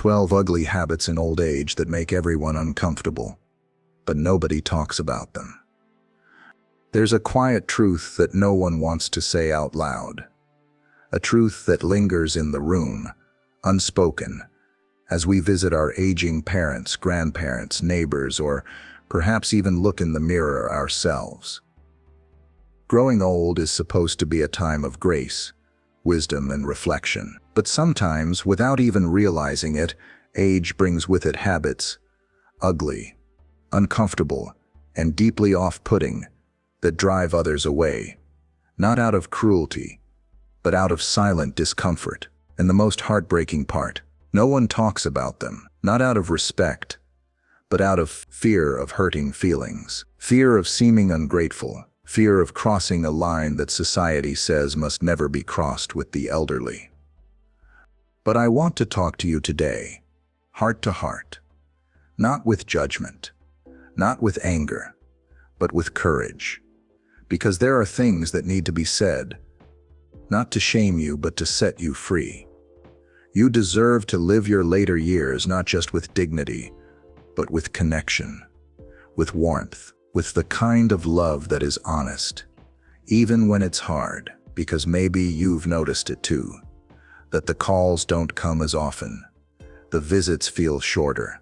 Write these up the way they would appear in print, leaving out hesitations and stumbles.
12 ugly habits in old age that make everyone uncomfortable, but nobody talks about them. There's a quiet truth that no one wants to say out loud. A truth that lingers in the room, unspoken, as we visit our aging parents, grandparents, neighbors, or perhaps even look in the mirror ourselves. Growing old is supposed to be a time of grace, wisdom, and reflection. But sometimes, without even realizing it, age brings with it habits, ugly, uncomfortable, and deeply off-putting, that drive others away, not out of cruelty, but out of silent discomfort. And the most heartbreaking part, no one talks about them, not out of respect, but out of fear of hurting feelings, fear of seeming ungrateful, fear of crossing a line that society says must never be crossed with the elderly. But I want to talk to you today, heart to heart, not with judgment, not with anger, but with courage. Because there are things that need to be said, not to shame you, but to set you free. You deserve to live your later years not just with dignity, but with connection, with warmth, with the kind of love that is honest, even when it's hard, because maybe you've noticed it too, that the calls don't come as often, the visits feel shorter,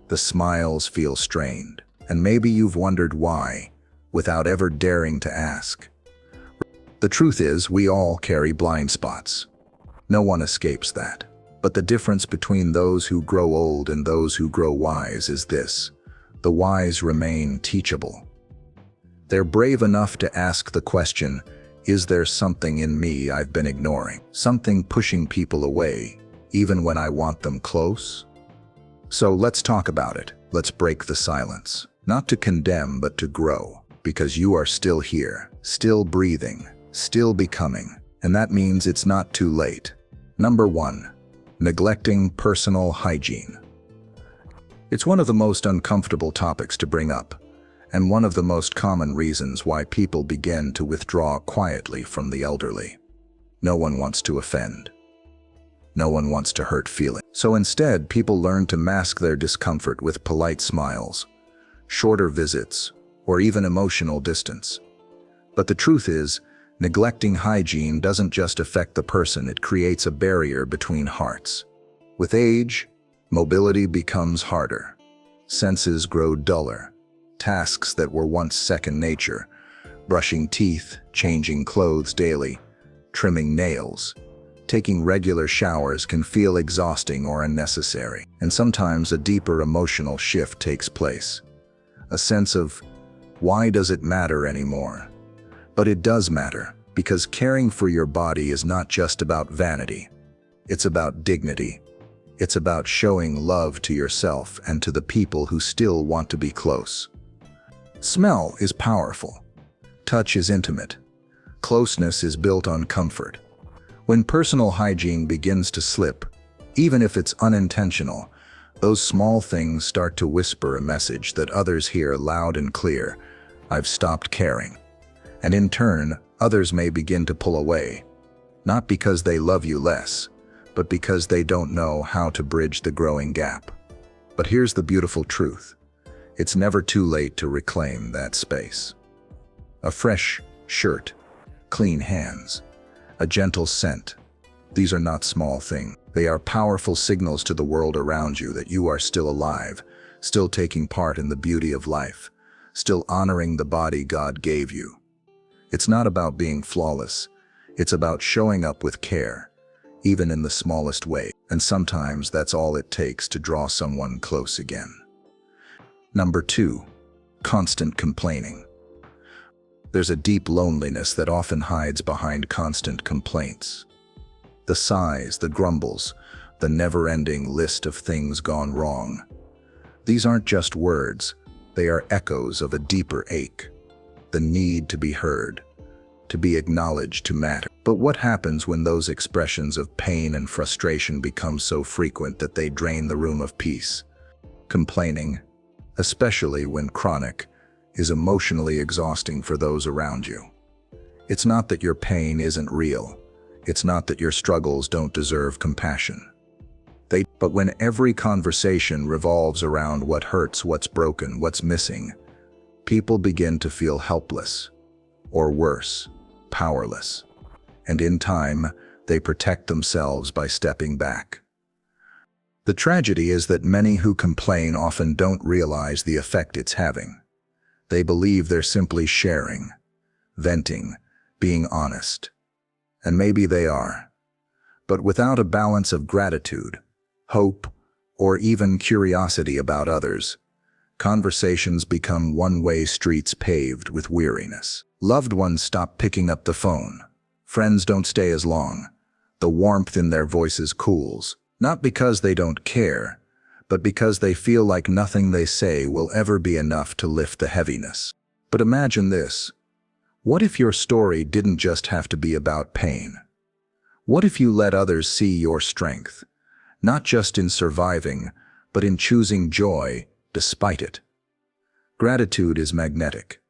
the smiles feel strained, and maybe you've wondered why, without ever daring to ask. The truth is, we all carry blind spots. No one escapes that. But the difference between those who grow old and those who grow wise is this: the wise remain teachable. They're brave enough to ask the question, is there something in me I've been ignoring? Something pushing people away, even when I want them close? So let's talk about it. Let's break the silence. Not to condemn, but to grow. Because you are still here, still breathing, still becoming. And that means it's not too late. Number 1. Neglecting personal hygiene. It's one of the most uncomfortable topics to bring up, and one of the most common reasons why people begin to withdraw quietly from the elderly. No one wants to offend. No one wants to hurt feelings. So instead, people learn to mask their discomfort with polite smiles, shorter visits, or even emotional distance. But the truth is, neglecting hygiene doesn't just affect the person, it creates a barrier between hearts. With age, mobility becomes harder. Senses grow duller. Tasks that were once second nature, brushing teeth, changing clothes daily, trimming nails, taking regular showers can feel exhausting or unnecessary. And sometimes a deeper emotional shift takes place. A sense of, why does it matter anymore? But it does matter, because caring for your body is not just about vanity. It's about dignity. It's about showing love to yourself and to the people who still want to be close. Smell is powerful. Touch is intimate. Closeness is built on comfort. When personal hygiene begins to slip, even if it's unintentional, those small things start to whisper a message that others hear loud and clear: I've stopped caring. And in turn, others may begin to pull away, not because they love you less, but because they don't know how to bridge the growing gap. But here's the beautiful truth: it's never too late to reclaim that space. A fresh shirt, clean hands, a gentle scent. These are not small things. They are powerful signals to the world around you that you are still alive, still taking part in the beauty of life, still honoring the body God gave you. It's not about being flawless. It's about showing up with care, even in the smallest way. And sometimes that's all it takes to draw someone close again. Number 2, constant complaining. There's a deep loneliness that often hides behind constant complaints. The sighs, the grumbles, the never-ending list of things gone wrong. These aren't just words, they are echoes of a deeper ache. The need to be heard, to be acknowledged, to matter. But what happens when those expressions of pain and frustration become so frequent that they drain the room of peace? Complaining, especially when chronic, is emotionally exhausting for those around you. It's not that your pain isn't real. It's not that your struggles don't deserve compassion. But when every conversation revolves around what hurts, what's broken, what's missing, people begin to feel helpless, or worse, powerless. And in time, they protect themselves by stepping back. The tragedy is that many who complain often don't realize the effect it's having. They believe they're simply sharing, venting, being honest. And maybe they are. But without a balance of gratitude, hope, or even curiosity about others, conversations become one-way streets paved with weariness. Loved ones stop picking up the phone. Friends don't stay as long. The warmth in their voices cools, not because they don't care, but because they feel like nothing they say will ever be enough to lift the heaviness. But imagine this. What if your story didn't just have to be about pain? What if you let others see your strength, not just in surviving, but in choosing joy despite it? Gratitude is magnetic.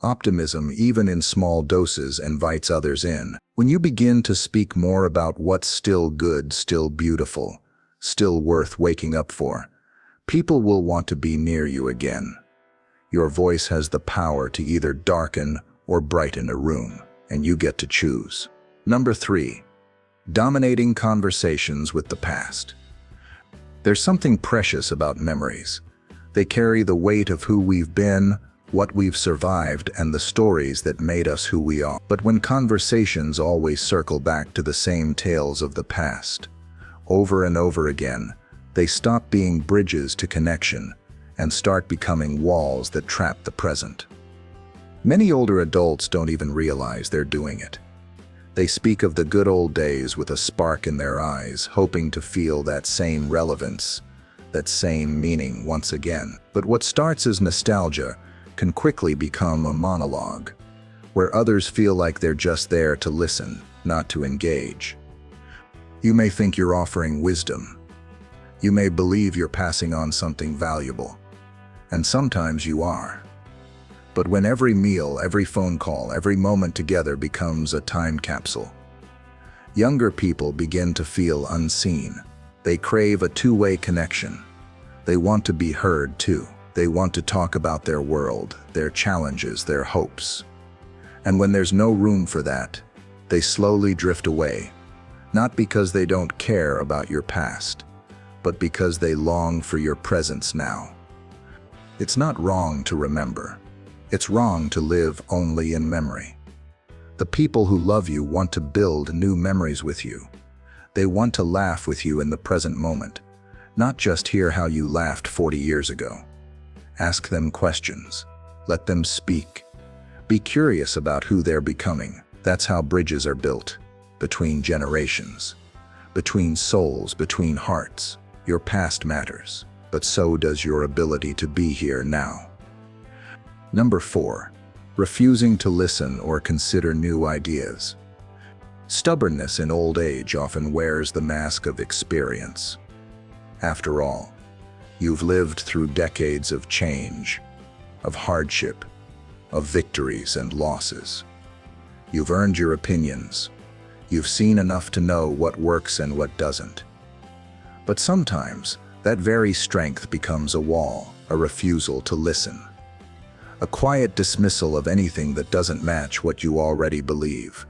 Optimism, even in small doses, invites others in. When you begin to speak more about what's still good, still beautiful, still worth waking up for, people will want to be near you again. Your voice has the power to either darken or brighten a room, and you get to choose. Number 3. Dominating conversations with the past. There's something precious about memories. They carry the weight of who we've been, what we've survived, and the stories that made us who we are. But when conversations always circle back to the same tales of the past, over and over again, they stop being bridges to connection and start becoming walls that trap the present. Many older adults don't even realize they're doing it. They speak of the good old days with a spark in their eyes, hoping to feel that same relevance, that same meaning once again. But what starts as nostalgia can quickly become a monologue, where others feel like they're just there to listen, not to engage. You may think you're offering wisdom. You may believe you're passing on something valuable. And sometimes you are. But when every meal, every phone call, every moment together becomes a time capsule, younger people begin to feel unseen. They crave a two-way connection. They want to be heard too. They want to talk about their world, their challenges, their hopes. And when there's no room for that, they slowly drift away, not because they don't care about your past, but because they long for your presence now. It's not wrong to remember. It's wrong to live only in memory. The people who love you want to build new memories with you. They want to laugh with you in the present moment, not just hear how you laughed 40 years ago. Ask them questions. Let them speak. Be curious about who they're becoming. That's how bridges are built. Between generations. Between souls, between hearts. Your past matters, but so does your ability to be here now. Number 4. Refusing to listen or consider new ideas. Stubbornness in old age often wears the mask of experience. After all, you've lived through decades of change, of hardship, of victories and losses. You've earned your opinions. You've seen enough to know what works and what doesn't. But sometimes, that very strength becomes a wall, a refusal to listen. A quiet dismissal of anything that doesn't match what you already believe.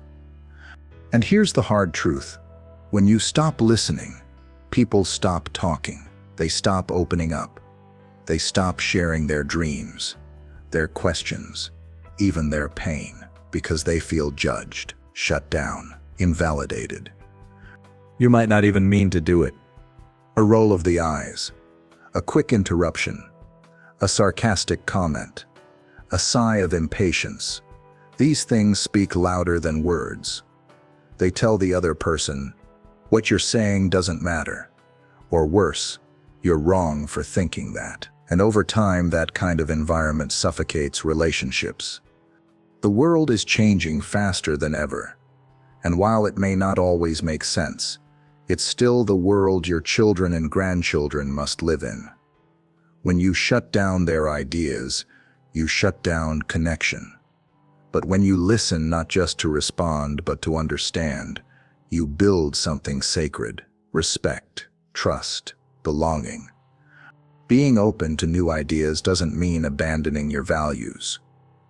And here's the hard truth. When you stop listening, people stop talking. They stop opening up. They stop sharing their dreams, their questions, even their pain, because they feel judged, shut down, invalidated. You might not even mean to do it. A roll of the eyes, a quick interruption, a sarcastic comment, a sigh of impatience. These things speak louder than words. They tell the other person, what you're saying doesn't matter. Or worse, you're wrong for thinking that. And over time, that kind of environment suffocates relationships. The world is changing faster than ever. And while it may not always make sense, it's still the world your children and grandchildren must live in. When you shut down their ideas, you shut down connection. But when you listen not just to respond but to understand, you build something sacred, respect, trust, belonging. Being open to new ideas doesn't mean abandoning your values.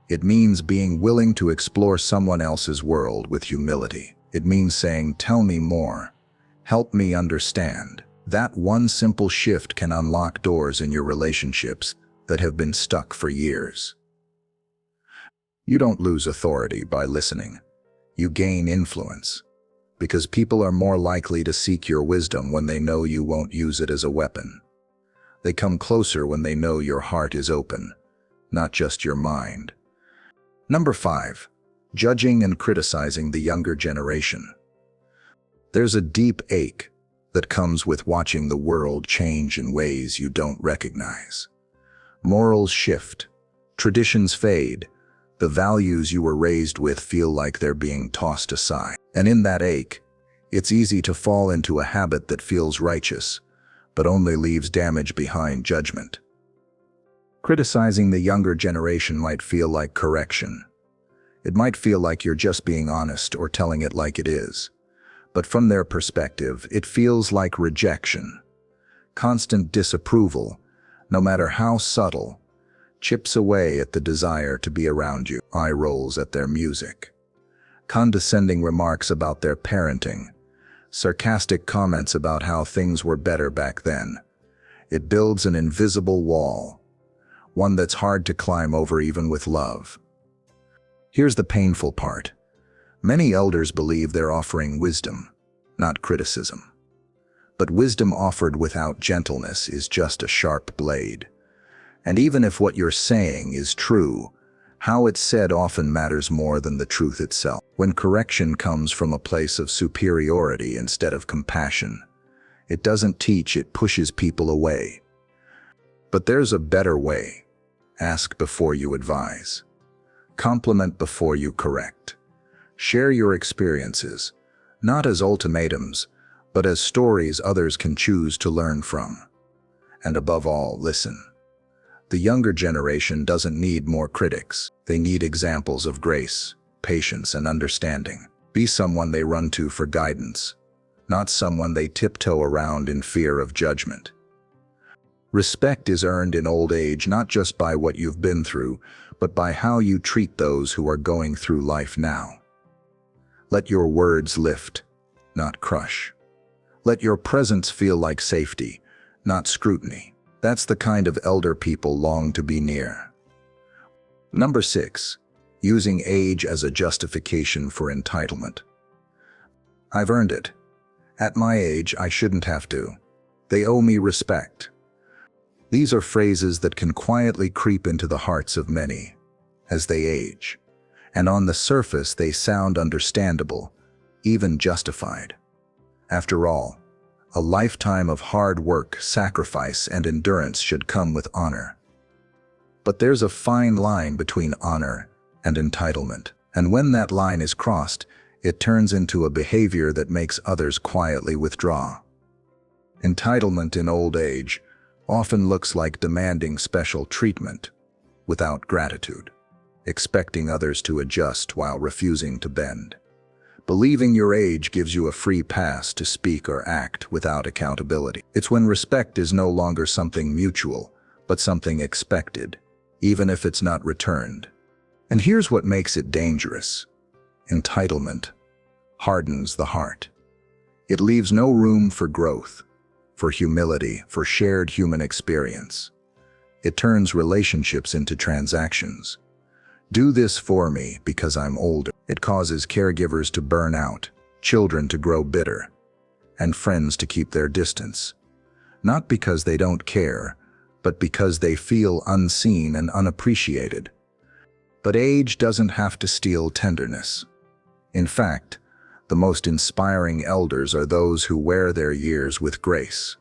It means being willing to explore someone else's world with humility. It means saying, "Tell me more. Help me understand." That one simple shift can unlock doors in your relationships that have been stuck for years. You don't lose authority by listening. You gain influence, because people are more likely to seek your wisdom when they know you won't use it as a weapon. They come closer when they know your heart is open, not just your mind. Number 5. Judging and criticizing the younger generation. There's a deep ache that comes with watching the world change in ways you don't recognize. Morals shift, traditions fade, the values you were raised with feel like they're being tossed aside. And in that ache, it's easy to fall into a habit that feels righteous, but only leaves damage behind judgment. Criticizing the younger generation might feel like correction. It might feel like you're just being honest or telling it like it is. But from their perspective, it feels like rejection. Constant disapproval, no matter how subtle, chips away at the desire to be around you. Eye rolls at their music, condescending remarks about their parenting, sarcastic comments about how things were better back then. It builds an invisible wall, one that's hard to climb over even with love. Here's the painful part. Many elders believe they're offering wisdom, not criticism. But wisdom offered without gentleness is just a sharp blade. And even if what you're saying is true, how it's said often matters more than the truth itself. When correction comes from a place of superiority instead of compassion, it doesn't teach, it pushes people away. But there's a better way. Ask before you advise. Compliment before you correct. Share your experiences, not as ultimatums, but as stories others can choose to learn from. And above all, listen. The younger generation doesn't need more critics. They need examples of grace, patience, and understanding. Be someone they run to for guidance, not someone they tiptoe around in fear of judgment. Respect is earned in old age not just by what you've been through, but by how you treat those who are going through life now. Let your words lift, not crush. Let your presence feel like safety, not scrutiny. That's the kind of elder people long to be near. Number 6. Using age as a justification for entitlement. I've earned it. At my age, I shouldn't have to. They owe me respect. These are phrases that can quietly creep into the hearts of many as they age. And on the surface, they sound understandable, even justified. After all, a lifetime of hard work, sacrifice, and endurance should come with honor. But there's a fine line between honor and entitlement. And when that line is crossed, it turns into a behavior that makes others quietly withdraw. Entitlement in old age often looks like demanding special treatment without gratitude, expecting others to adjust while refusing to bend. Believing your age gives you a free pass to speak or act without accountability. It's when respect is no longer something mutual, but something expected, even if it's not returned. And here's what makes it dangerous. Entitlement hardens the heart. It leaves no room for growth, for humility, for shared human experience. It turns relationships into transactions. Do this for me because I'm older. It causes caregivers to burn out, children to grow bitter, and friends to keep their distance. Not because they don't care, but because they feel unseen and unappreciated. But age doesn't have to steal tenderness. In fact, the most inspiring elders are those who wear their years with grace,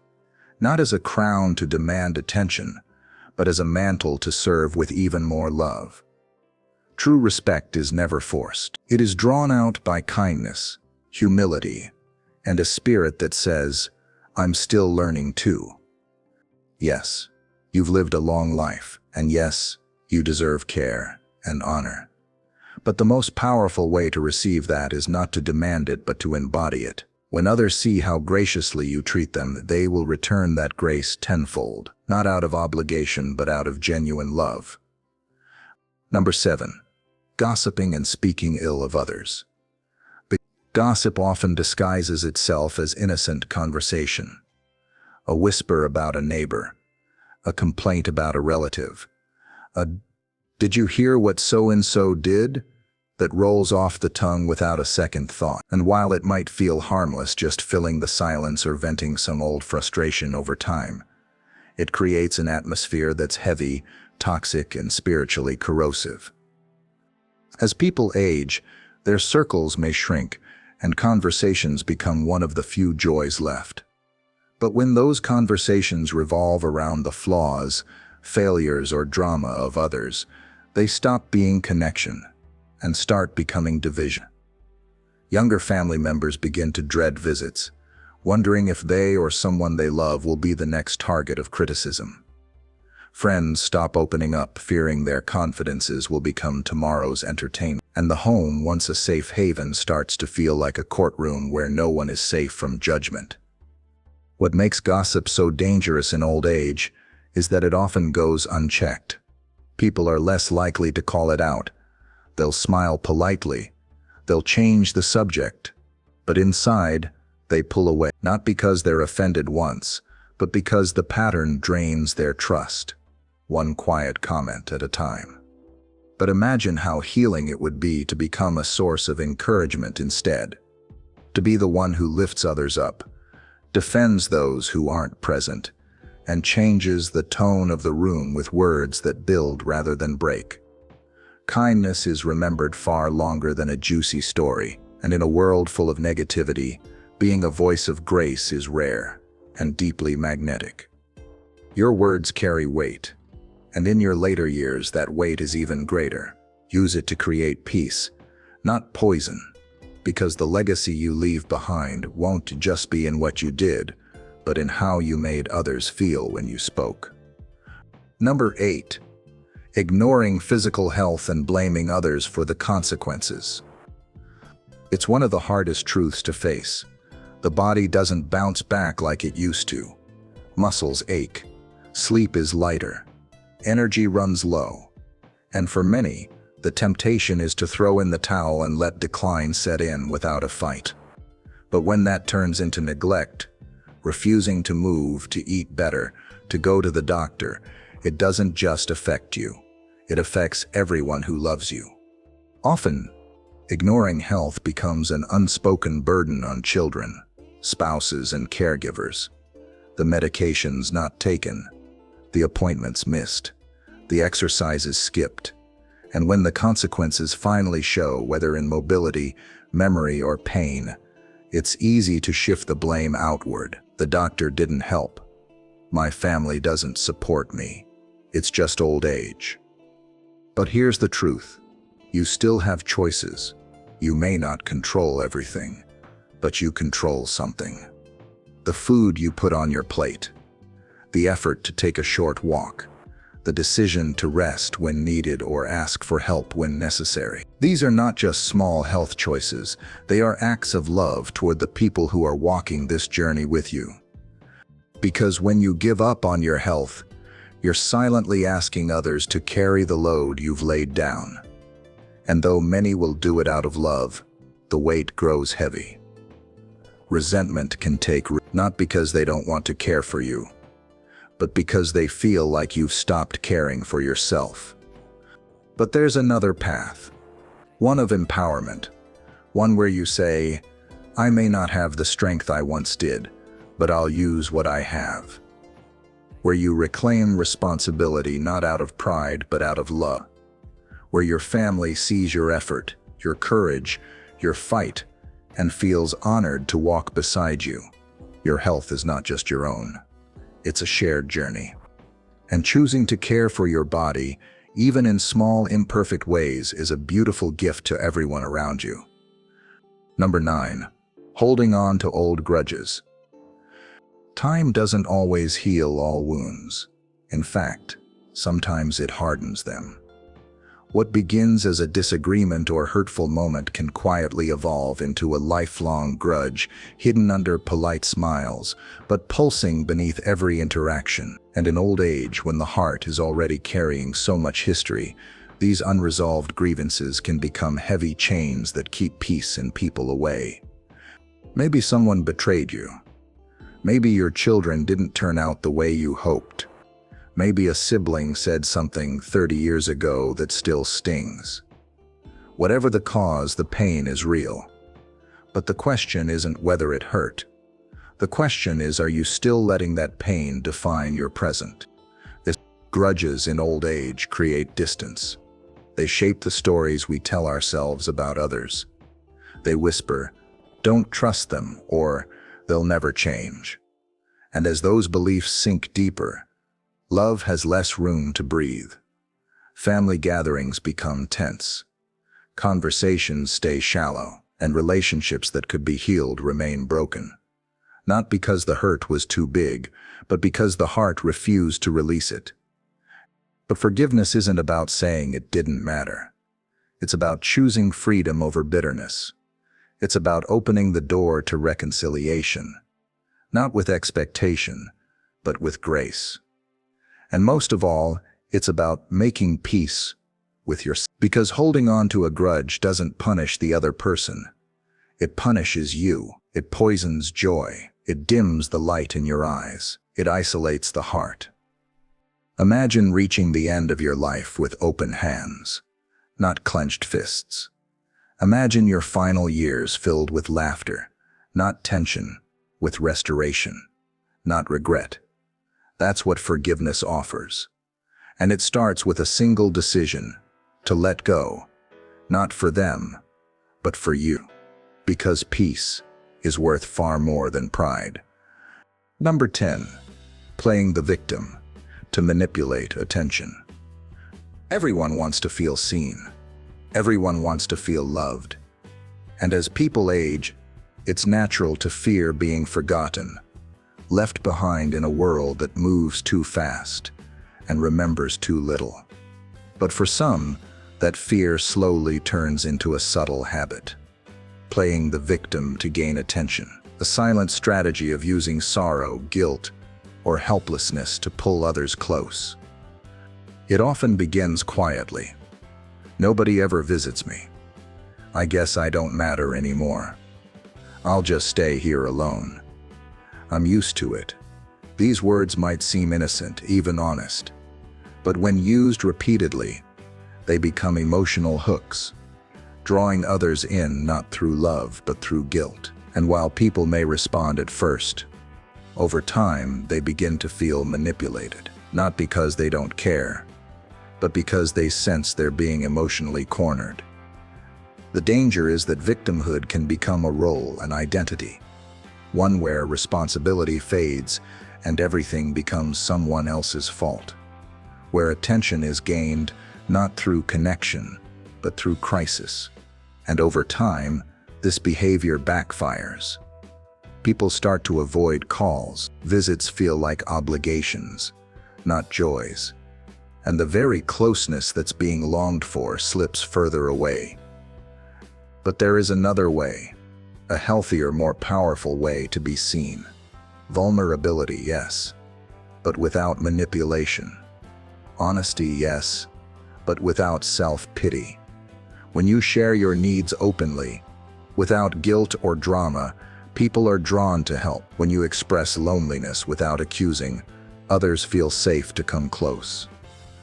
not as a crown to demand attention, but as a mantle to serve with even more love. True respect is never forced. It is drawn out by kindness, humility, and a spirit that says, "I'm still learning too." Yes, you've lived a long life, and yes, you deserve care and honor. But the most powerful way to receive that is not to demand it, but to embody it. When others see how graciously you treat them, they will return that grace tenfold, not out of obligation but out of genuine love. Number 7. Gossiping and speaking ill of others. Gossip often disguises itself as innocent conversation. A whisper about a neighbor, a complaint about a relative, "Did you hear what so-and-so did?" that rolls off the tongue without a second thought. And while it might feel harmless, just filling the silence or venting some old frustration over time, it creates an atmosphere that's heavy, toxic, and spiritually corrosive. As people age, their circles may shrink, and conversations become one of the few joys left. But when those conversations revolve around the flaws, failures, or drama of others, they stop being connection and start becoming division. Younger family members begin to dread visits, wondering if they or someone they love will be the next target of criticism. Friends stop opening up, fearing their confidences will become tomorrow's entertainment. And the home, once a safe haven, starts to feel like a courtroom where no one is safe from judgment. What makes gossip so dangerous in old age is that it often goes unchecked. People are less likely to call it out. They'll smile politely. They'll change the subject. But inside, they pull away, not because they're offended once, but because the pattern drains their trust, one quiet comment at a time. But imagine how healing it would be to become a source of encouragement instead. To be the one who lifts others up, defends those who aren't present, and changes the tone of the room with words that build rather than break. Kindness is remembered far longer than a juicy story, and in a world full of negativity, being a voice of grace is rare and deeply magnetic. Your words carry weight, and in your later years that weight is even greater. Use it to create peace, not poison, because the legacy you leave behind won't just be in what you did, but in how you made others feel when you spoke. Number 8. Ignoring physical health and blaming others for the consequences. It's one of the hardest truths to face. The body doesn't bounce back like it used to. Muscles ache. Sleep is lighter. Energy runs low. And for many, the temptation is to throw in the towel and let decline set in without a fight. But when that turns into neglect, refusing to move, to eat better, to go to the doctor, it doesn't just affect you. It affects everyone who loves you. Often, ignoring health becomes an unspoken burden on children, spouses, and caregivers. The medications not taken, the appointments missed, the exercises skipped. And when the consequences finally show, whether in mobility, memory, or pain, it's easy to shift the blame outward. The doctor didn't help. My family doesn't support me. It's just old age. But here's the truth. You still have choices. You may not control everything, but you control something. The food you put on your plate, the effort to take a short walk, the decision to rest when needed or ask for help when necessary. These are not just small health choices, they are acts of love toward the people who are walking this journey with you. Because when you give up on your health, you're silently asking others to carry the load you've laid down. And though many will do it out of love, the weight grows heavy. Resentment can take root, not because they don't want to care for you, but because they feel like you've stopped caring for yourself. But there's another path, one of empowerment, one where you say, I may not have the strength I once did, but I'll use what I have. Where you reclaim responsibility not out of pride but out of love. Where your family sees your effort, your courage, your fight, and feels honored to walk beside you. Your health is not just your own. It's a shared journey. And choosing to care for your body, even in small, imperfect ways, is a beautiful gift to everyone around you. Number 9. Holding on to old grudges. Time doesn't always heal all wounds. In fact, sometimes it hardens them. What begins as a disagreement or hurtful moment can quietly evolve into a lifelong grudge, hidden under polite smiles, but pulsing beneath every interaction. And in old age, when the heart is already carrying so much history, these unresolved grievances can become heavy chains that keep peace and people away. Maybe someone betrayed you. Maybe your children didn't turn out the way you hoped. Maybe a sibling said something 30 years ago that still stings. Whatever the cause, the pain is real. But the question isn't whether it hurt. The question is, are you still letting that pain define your present? Grudges in old age create distance. They shape the stories we tell ourselves about others. They whisper, "Don't trust them," or "They'll never change." And as those beliefs sink deeper, love has less room to breathe. Family gatherings become tense. Conversations stay shallow, and relationships that could be healed remain broken. Not because the hurt was too big, but because the heart refused to release it. But forgiveness isn't about saying it didn't matter. It's about choosing freedom over bitterness. It's about opening the door to reconciliation, not with expectation, but with grace. And most of all, it's about making peace with yourself. Because holding on to a grudge doesn't punish the other person. It punishes you. It poisons joy. It dims the light in your eyes. It isolates the heart. Imagine reaching the end of your life with open hands, not clenched fists. Imagine your final years filled with laughter, not tension, with restoration, not regret. That's what forgiveness offers. And it starts with a single decision, to let go, not for them, but for you. Because peace is worth far more than pride. Number 10. Playing the victim to manipulate attention. Everyone wants to feel seen. Everyone wants to feel loved. And as people age, it's natural to fear being forgotten, left behind in a world that moves too fast and remembers too little. But for some, that fear slowly turns into a subtle habit. Playing the victim to gain attention. A silent strategy of using sorrow, guilt, or helplessness to pull others close. It often begins quietly. Nobody ever visits me. I guess I don't matter anymore. I'll just stay here alone. I'm used to it. These words might seem innocent, even honest. But when used repeatedly, they become emotional hooks, drawing others in not through love but through guilt. And while people may respond at first, over time they begin to feel manipulated, not because they don't care, but because they sense they're being emotionally cornered. The danger is that victimhood can become a role, an identity, one where responsibility fades and everything becomes someone else's fault, where attention is gained not through connection, but through crisis. And over time, this behavior backfires. People start to avoid calls. Visits feel like obligations, not joys. And the very closeness that's being longed for slips further away. But there is another way, a healthier, more powerful way to be seen. Vulnerability, yes, but without manipulation. Honesty, yes, but without self-pity. When you share your needs openly, without guilt or drama, people are drawn to help. When you express loneliness without accusing, others feel safe to come close.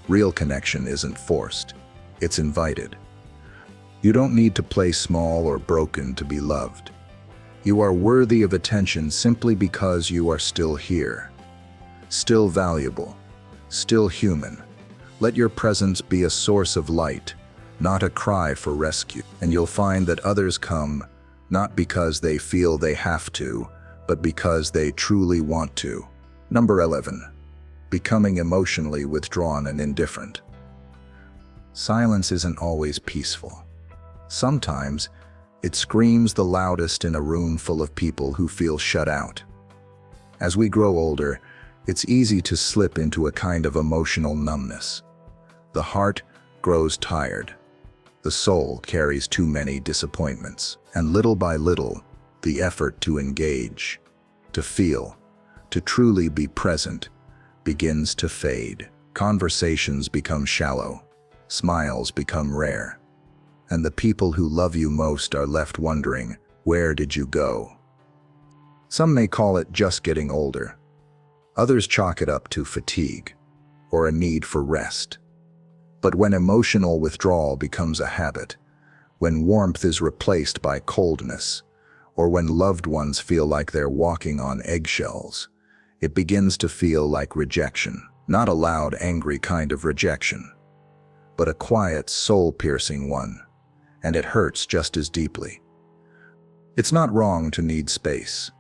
Real connection isn't forced, it's invited. You don't need to play small or broken to be loved. You are worthy of attention simply because you are still here, still valuable, still human. Let your presence be a source of light, not a cry for rescue. And you'll find that others come not because they feel they have to, but because they truly want to. Number 11. Becoming emotionally withdrawn and indifferent. Silence isn't always peaceful. Sometimes, it screams the loudest in a room full of people who feel shut out. As we grow older, it's easy to slip into a kind of emotional numbness. The heart grows tired. The soul carries too many disappointments, and little by little, the effort to engage, to feel, to truly be present, begins to fade. Conversations become shallow, smiles become rare, and the people who love you most are left wondering, where did you go? Some may call it just getting older. Others chalk it up to fatigue, or a need for rest. But when emotional withdrawal becomes a habit, when warmth is replaced by coldness, or when loved ones feel like they're walking on eggshells, it begins to feel like rejection. Not a loud, angry kind of rejection, but a quiet, soul-piercing one, and it hurts just as deeply. It's not wrong to need space.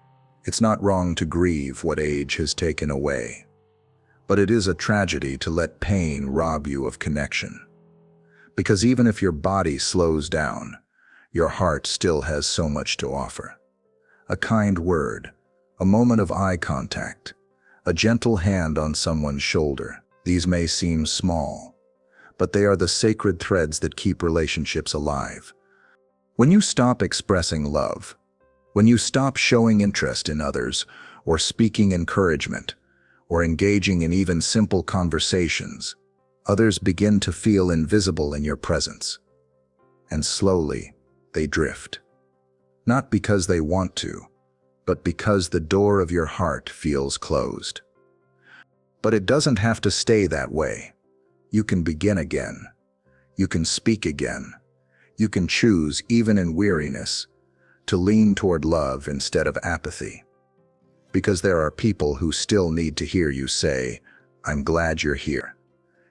It's not wrong to grieve what age has taken away. But it is a tragedy to let pain rob you of connection. Because even if your body slows down, your heart still has so much to offer. A kind word, a moment of eye contact, a gentle hand on someone's shoulder. These may seem small, but they are the sacred threads that keep relationships alive. When you stop expressing love, when you stop showing interest in others, or speaking encouragement, or engaging in even simple conversations, others begin to feel invisible in your presence. And slowly, they drift. Not because they want to, but because the door of your heart feels closed. But it doesn't have to stay that way. You can begin again. You can speak again. You can choose, even in weariness, to lean toward love instead of apathy. Because there are people who still need to hear you say, "I'm glad you're here."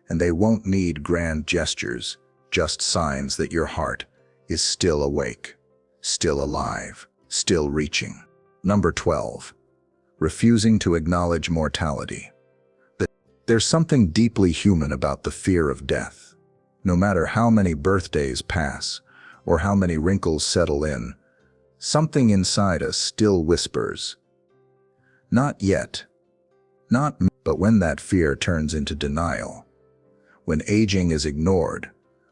And they won't need grand gestures, just signs that your heart is still awake, still alive, still reaching. Number 12. Refusing to acknowledge mortality. There's something deeply human about the fear of death. No matter how many birthdays pass, or how many wrinkles settle in, something inside us still whispers, "Not yet, not me." But when that fear turns into denial, when aging is ignored,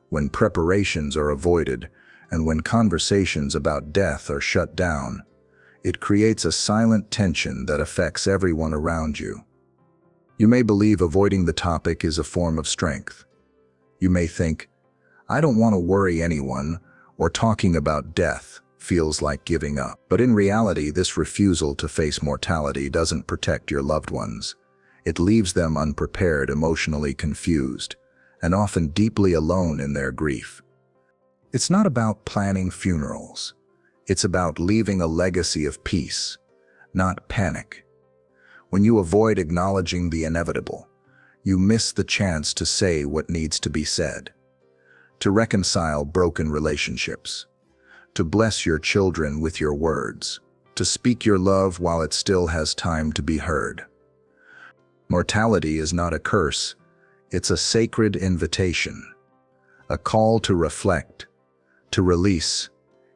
when preparations are avoided, and when conversations about death are shut down, it creates a silent tension that affects everyone around you. You may believe avoiding the topic is a form of strength. You may think, "I don't want to worry anyone," or talking about death feels like giving up. But in reality, this refusal to face mortality doesn't protect your loved ones. It leaves them unprepared, emotionally confused, and often deeply alone in their grief. It's not about planning funerals. It's about leaving a legacy of peace, not panic. When you avoid acknowledging the inevitable, you miss the chance to say what needs to be said, to reconcile broken relationships, to bless your children with your words, to speak your love while it still has time to be heard. Mortality is not a curse, it's a sacred invitation, a call to reflect, to release,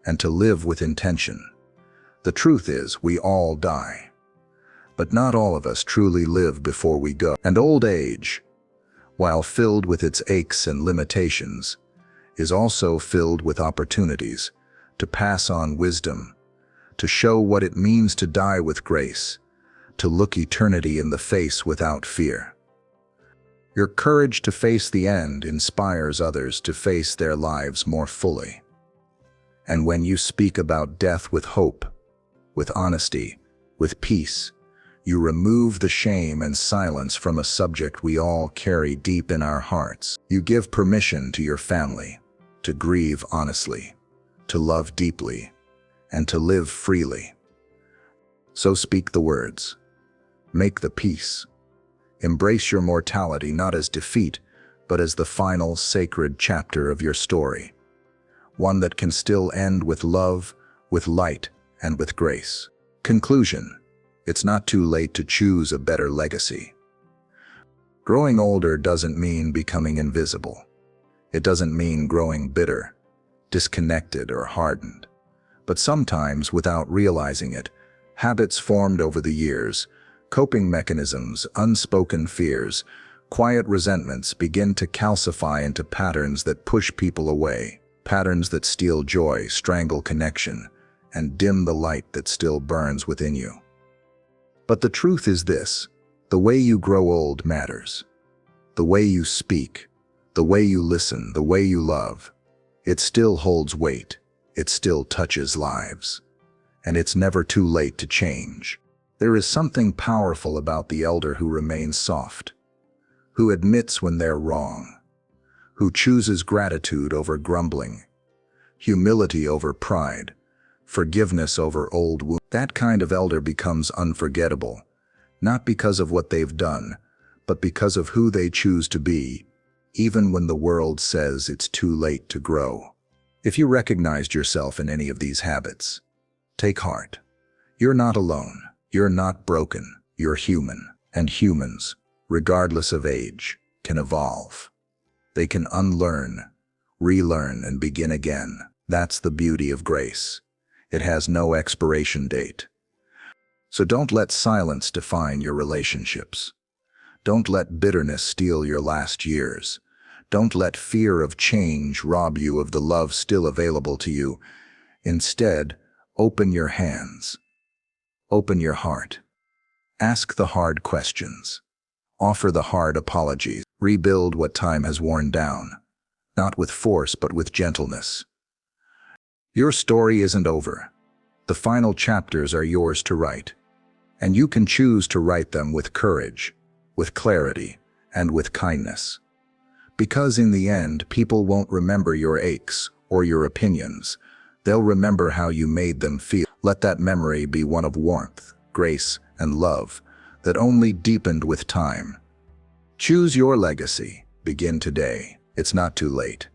and to live with intention. The truth is, we all die. But not all of us truly live before we go. And old age, while filled with its aches and limitations, is also filled with opportunities to pass on wisdom, to show what it means to die with grace, to look eternity in the face without fear. Your courage to face the end inspires others to face their lives more fully. And when you speak about death with hope, with honesty, with peace, you remove the shame and silence from a subject we all carry deep in our hearts. You give permission to your family to grieve honestly, to love deeply, and to live freely. So speak the words. Make the peace. Embrace your mortality not as defeat, but as the final sacred chapter of your story. One that can still end with love, with light, and with grace. Conclusion: it's not too late to choose a better legacy. Growing older doesn't mean becoming invisible. It doesn't mean growing bitter, disconnected, or hardened. But sometimes, without realizing it, habits formed over the years, coping mechanisms, unspoken fears, Quiet resentments begin to calcify into patterns that push people away, patterns that steal joy, strangle connection, and dim the light that still burns within you. But the truth is this: the way you grow old matters. The way you speak, the way you listen, the way you love, it still holds weight, it still touches lives. And it's never too late to change. There is something powerful about the elder who remains soft, who admits when they're wrong, who chooses gratitude over grumbling, humility over pride, forgiveness over old wounds. That kind of elder becomes unforgettable, not because of what they've done, but because of who they choose to be, even when the world says it's too late to grow. If you recognized yourself in any of these habits, take heart. You're not alone. You're not broken. You're human. And humans, regardless of age, can evolve. They can unlearn, relearn, and begin again. That's the beauty of grace. It has no expiration date. So don't let silence define your relationships. Don't let bitterness steal your last years. Don't let fear of change rob you of the love still available to you. Instead, open your hands. Open your heart. Ask the hard questions. Offer the hard apologies. Rebuild what time has worn down, not with force but with gentleness. Your story isn't over. The final chapters are yours to write, and you can choose to write them with courage, with clarity, and with kindness. Because in the end, people won't remember your aches or your opinions. They'll remember how you made them feel. Let that memory be one of warmth, grace, and love that only deepened with time. Choose your legacy. Begin today. It's not too late.